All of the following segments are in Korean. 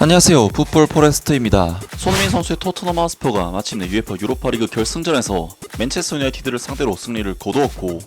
안녕하세요, 풋볼 포레스트입니다. 손흥민 선수의 토트넘 하스퍼가 마침내 UEFA 유로파리그 결승전에서 맨체스터 유나이티드를 상대로 승리를 거두었고,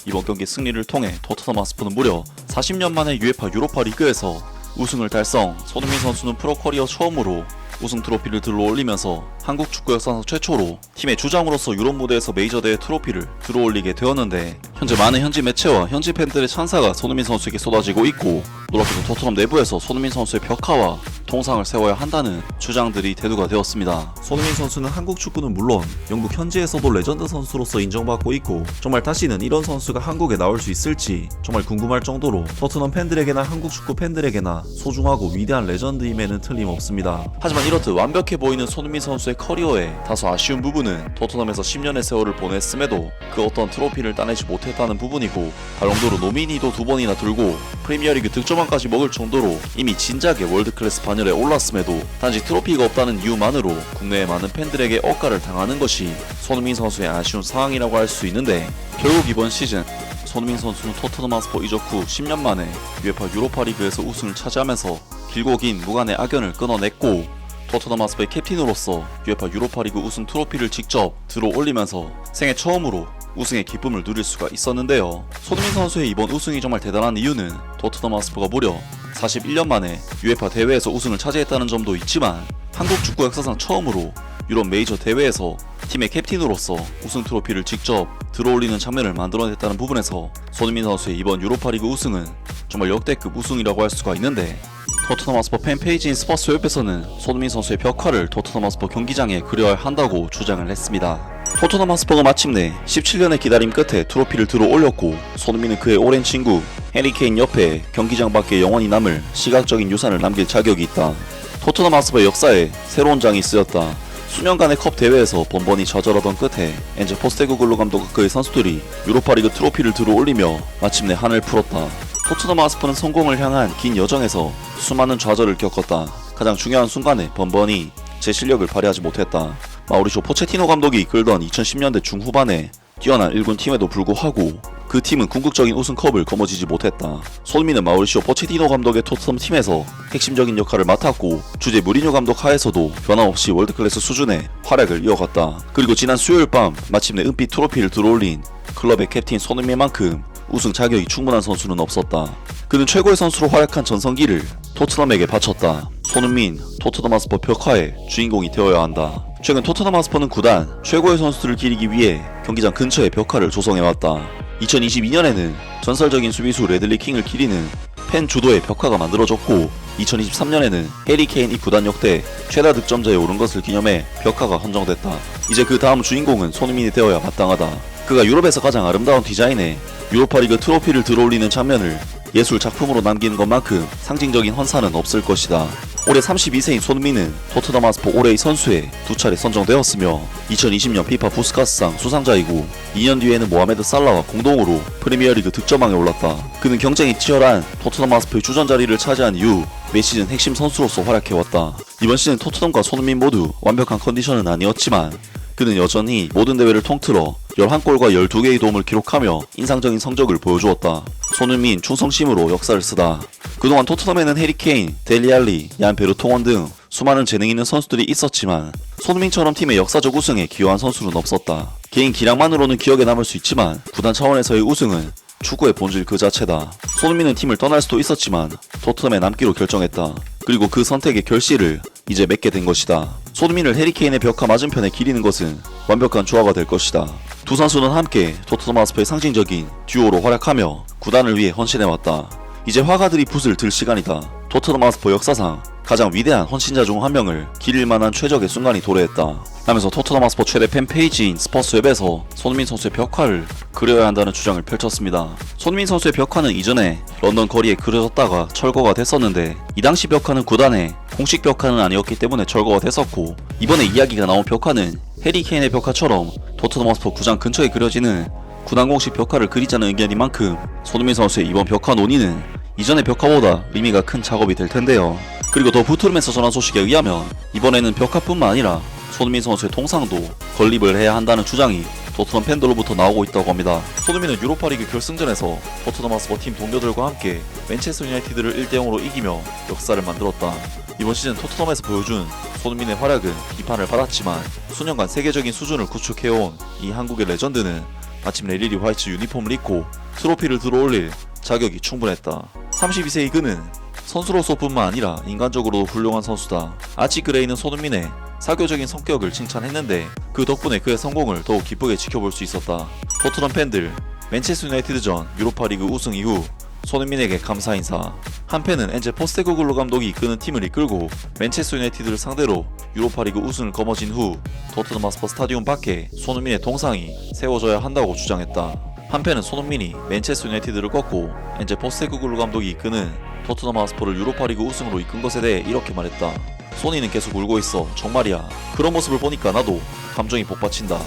이번 경기 승리를 통해 토트넘 하스퍼는 무려 40년 만에 UEFA 유로파리그에서 우승을 달성. 손흥민 선수는 프로 커리어 처음으로 우승 트로피를 들어올리면서 한국 축구 역사상 최초로 팀의 주장으로서 유럽 무대에서 메이저 대회 트로피를 들어올리게 되었는데, 현재 많은 현지 매체와 현지 팬들의 찬사가 손흥민 선수에게 쏟아지고 있고, 놀랍게도 토트넘 내부에서 손흥민 선수의 벽화와 통상을 세워야 한다는 주장들이 대두가 되었습니다. 손흥민 선수는 한국 축구는 물론 영국 현지에서도 레전드 선수로서 인정받고 있고, 정말 다시는 이런 선수가 한국에 나올 수 있을지 정말 궁금할 정도로 토트넘 팬들에게나 한국 축구 팬들에게나 소중하고 위대한 레전드임에는 틀림없습니다. 하지만 이렇듯 완벽해 보이는 손흥민 선수의 커리어에 다소 아쉬운 부분은 토트넘에서 10년의 세월을 보냈음에도 그 어떤 트로피를 따내지 못했다는 부분이고, 발롱도르 노미니도 2번이나 들고 프리미어리그 득점왕까지 먹을 정도로 이미 진작에 월드클래스 반열에 올랐음에도 단지 트로피가 없다는 이유만으로 국내의 많은 팬들에게 억가를 당하는 것이 손흥민 선수의 아쉬운 상황이라고 할 수 있는데, 결국 이번 시즌 손흥민 선수는 토트넘 하스퍼 이적 후 10년 만에 UEFA 유로파리그에서 우승을 차지하면서 길고 긴 무관의 악연을 끊어냈고, 토트넘 하스퍼의 캡틴으로서 UEFA 유로파리그 우승 트로피를 직접 들어올리면서 생애 처음으로 우승의 기쁨을 누릴 수가 있었는데요. 손흥민 선수의 이번 우승이 정말 대단한 이유는 토트넘 하스퍼가 무려 41년 만에 UEFA 대회에서 우승을 차지했다는 점도 있지만, 한국 축구 역사상 처음으로 유럽 메이저 대회에서 팀의 캡틴으로서 우승 트로피를 직접 들어올리는 장면을 만들어냈다는 부분에서 손흥민 선수의 이번 유로파리그 우승은 정말 역대급 우승이라고 할 수가 있는데, 토트넘 하스퍼 팬페이지인 스퍼스 웹에서는 손흥민 선수의 벽화를 토트넘 하스퍼 경기장에 그려야 한다고 주장을 했습니다. 토트넘 하스퍼가 마침내 17년의 기다림 끝에 트로피를 들어올렸고, 손흥민은 그의 오랜 친구 해리 케인 옆에 경기장 밖에 영원히 남을 시각적인 유산을 남길 자격이 있다. 토트넘 하스퍼의 역사에 새로운 장이 쓰였다. 수년간의 컵 대회에서 번번이 좌절하던 끝에 엔제 포스테코글루 감독과 그의 선수들이 유로파리그 트로피를 들어올리며 마침내 한을 풀었다. 토트넘 하스퍼는 성공을 향한 긴 여정에서 수많은 좌절을 겪었다. 가장 중요한 순간에 번번이 제 실력을 발휘하지 못했다. 마우리쇼 포체티노 감독이 이끌던 2010년대 중후반에 뛰어난 1군 팀에도 불구하고 그 팀은 궁극적인 우승컵을 거머쥐지 못했다. 손흥민은 마우리쇼 포체티노 감독의 토트넘 팀에서 핵심적인 역할을 맡았고, 주제 무리뉴 감독 하에서도 변함없이 월드클래스 수준의 활약을 이어갔다. 그리고 지난 수요일 밤 마침내 은빛 트로피를 들어올린 클럽의 캡틴 손흥민만큼 우승 자격이 충분한 선수는 없었다. 그는 최고의 선수로 활약한 전성기를 토트넘에게 바쳤다. 손흥민, 토트넘 하스퍼 벽화의 주인공이 되어야 한다. 최근 토트넘 하스퍼는 구단 최고의 선수들을 기리기 위해 경기장 근처에 벽화를 조성해왔다. 2022년에는 전설적인 수비수 레들리 킹을 기리는 팬 주도의 벽화가 만들어졌고, 2023년에는 해리 케인이 구단 역대 최다 득점자에 오른 것을 기념해 벽화가 헌정됐다. 이제 그 다음 주인공은 손흥민이 되어야 마땅하다. 그가 유럽에서 가장 아름다운 디자인의 유로파리그 트로피를 들어올리는 장면을 예술 작품으로 남기는 것만큼 상징적인 헌사는 없을 것이다. 올해 32세인 손흥민은 토트넘 하스퍼 올해의 선수에 2차례 선정되었으며 2020년 피파 부스카스상 수상자이고, 2년 뒤에는 모하메드 살라와 공동으로 프리미어리그 득점왕에 올랐다. 그는 경쟁이 치열한 토트넘 하스퍼의 주전 자리를 차지한 이후 매 시즌 핵심 선수로서 활약해왔다. 이번 시즌 토트넘과 손흥민 모두 완벽한 컨디션은 아니었지만, 그는 여전히 모든 대회를 통틀어 11골과 12개의 도움을 기록하며 인상적인 성적을 보여주었다. 손흥민 충성심으로 역사를 쓰다. 그동안 토트넘에는 해리 케인, 델리 알리, 얀 베르통원 등 수많은 재능 있는 선수들이 있었지만, 손흥민처럼 팀의 역사적 우승에 기여한 선수는 없었다. 개인 기량만으로는 기억에 남을 수 있지만 구단 차원에서의 우승은 축구의 본질 그 자체다. 손흥민은 팀을 떠날 수도 있었지만 토트넘에 남기로 결정했다. 그리고 그 선택의 결실을 이제 맺게 된 것이다. 손흥민을 해리 케인의 벽화 맞은편에 기리는 것은 완벽한 조화가 될 것이다. 두 선수는 함께 토트넘 하스퍼의 상징적인 듀오로 활약하며 구단을 위해 헌신해왔다. 이제 화가들이 붓을 들 시간이다. 토트넘 하스퍼 역사상 가장 위대한 헌신자 중 한 명을 기릴 만한 최적의 순간이 도래했다. 하면서 토트넘 하스퍼 최대 팬페이지인 스퍼스웹에서 손흥민 선수의 벽화를 그려야 한다는 주장을 펼쳤습니다. 손흥민 선수의 벽화는 이전에 런던 거리에 그려졌다가 철거가 됐었는데, 이 당시 벽화는 구단의 공식 벽화는 아니었기 때문에 철거가 됐었고, 이번에 이야기가 나온 벽화는 해리 케인의 벽화처럼 토트넘 하스퍼 구장 근처에 그려지는 구단 공식 벽화를 그리자는 의견인 만큼, 손흥민 선수의 이번 벽화 논의는 이전의 벽화보다 의미가 큰 작업이 될 텐데요. 그리고 더 부트룸에서 전한 소식에 의하면 이번에는 벽화뿐만 아니라 손흥민 선수의 통상도 건립을 해야 한다는 주장이 토트넘 팬들로부터 나오고 있다고 합니다. 손흥민은 유로파리그 결승전에서 토트넘 하스퍼 팀 동료들과 함께 맨체스터 유나이티드를 1대0으로 이기며 역사를 만들었다. 이번 시즌 토트넘에서 보여준 손흥민의 활약은 비판을 받았지만 수년간 세계적인 수준을 구축해온 이 한국의 레전드는 마침내 리리 화이트 유니폼을 입고 트로피를 들어올릴 자격이 충분했다. 32세의 그는 선수로서뿐만 아니라 인간적으로도 훌륭한 선수다. 아치 그레이는 손흥민의 사교적인 성격을 칭찬했는데 그 덕분에 그의 성공을 더욱 기쁘게 지켜볼 수 있었다. 토트넘 팬들, 맨체스터 유나이티드전 유로파리그 우승 이후 손흥민에게 감사 인사. 한 팬은 엔제 포스테코글루 감독이 이끄는 팀을 이끌고 맨체스터 유나이티드를 상대로 유로파리그 우승을 거머쥔 후 토트넘 하스퍼 스타디움 밖에 손흥민의 동상이 세워져야 한다고 주장했다. 한 팬은 손흥민이 맨체스터 유나이티드를 꺾고 엔제 포스테코글루 감독이 이끄는 토트넘 하스퍼를 유로파리그 우승으로 이끈 것에 대해 이렇게 말했다. 소니는 계속 울고 있어. 정말이야. 그런 모습을 보니까 나도 감정이 복받친다.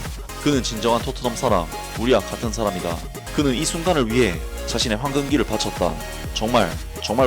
그는 진정한 토트넘 사람, 우리와 같은 사람이다. 그는 이 순간을 위해 자신의 황금기를 바쳤다. 정말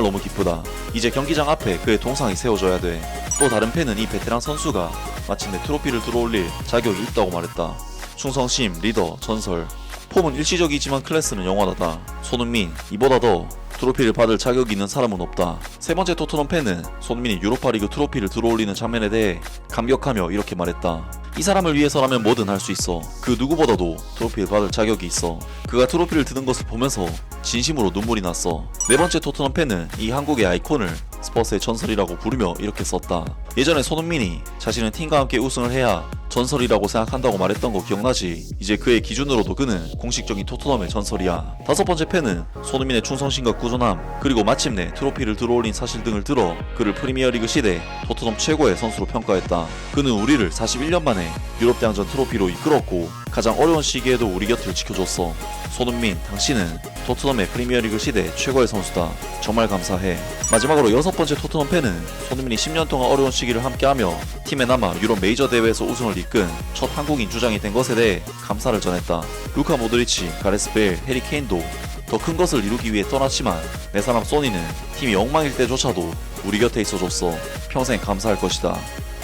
너무 기쁘다. 이제 경기장 앞에 그의 동상이 세워져야 돼. 또 다른 팬은 이 베테랑 선수가 마침내 트로피를 들어올릴 자격이 있다고 말했다. 충성심, 리더, 전설. 폼은 일시적이지만 클래스는 영원하다. 손흥민, 이보다 더 트로피를 받을 자격이 있는 사람은 없다. 세 번째 토트넘 팬은 손흥민이 유로파리그 트로피를 들어올리는 장면에 대해 감격하며 이렇게 말했다. 이 사람을 위해서라면 뭐든 할 수 있어. 그 누구보다도 트로피를 받을 자격이 있어. 그가 트로피를 드는 것을 보면서 진심으로 눈물이 났어. 네 번째 토트넘 팬은 이 한국의 아이콘을 스퍼스의 전설이라고 부르며 이렇게 썼다. 예전에 손흥민이 자신은 팀과 함께 우승을 해야 전설이라고 생각한다고 말했던 거 기억나지? 이제 그의 기준으로도 그는 공식적인 토트넘의 전설이야. 다섯 번째 팬은 손흥민의 충성심과 꾸준함 그리고 마침내 트로피를 들어올린 사실 등을 들어 그를 프리미어리그 시대 토트넘 최고의 선수로 평가했다. 그는 우리를 41년 만에 유럽 대항전 트로피로 이끌었고 가장 어려운 시기에도 우리 곁을 지켜줬어. 손흥민, 당신은 토트넘의 프리미어리그 시대 최고의 선수다. 정말 감사해. 마지막으로 여섯 번째 토트넘 팬은 손흥민이 10년 동안 어려운 시기를 함께하며 팀에 남아 유럽 메이저 대회에서 우승을 이끈 첫 한국인 주장이 된 것에 대해 감사를 전했다. 루카 모드리치, 가레스 베일, 해리 케인도 더 큰 것을 이루기 위해 떠났지만 내 사람 소니는 팀이 엉망일 때조차도 우리 곁에 있어줬어. 평생 감사할 것이다.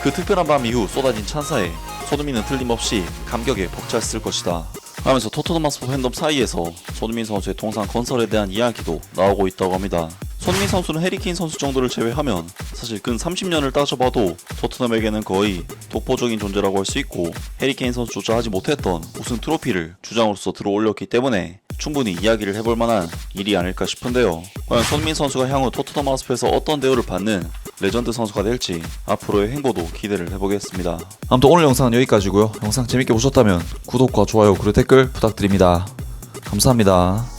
그 특별한 밤 이후 쏟아진 찬사에 손흥민은 틀림없이 감격에 벅찼을 것이다. 하면서 토트넘 하스퍼 팬덤 사이에서 손흥민 선수의 동상 건설에 대한 이야기도 나오고 있다고 합니다. 손흥민 선수는 해리케인 선수 정도를 제외하면 사실 근 30년을 따져봐도 토트넘에게는 거의 독보적인 존재라고 할 수 있고 해리케인 선수조차 하지 못했던 우승 트로피를 주장으로서 들어올렸기 때문에 충분히 이야기를 해볼 만한 일이 아닐까 싶은데요. 과연 손흥민 선수가 향후 토트넘 하스퍼에서 어떤 대우를 받는 레전드 선수가 될지 앞으로의 행보도 기대를 해보겠습니다. 아무튼 오늘 영상은 여기까지고요. 영상 재밌게 보셨다면 구독과 좋아요 그리고 댓글 부탁드립니다. 감사합니다.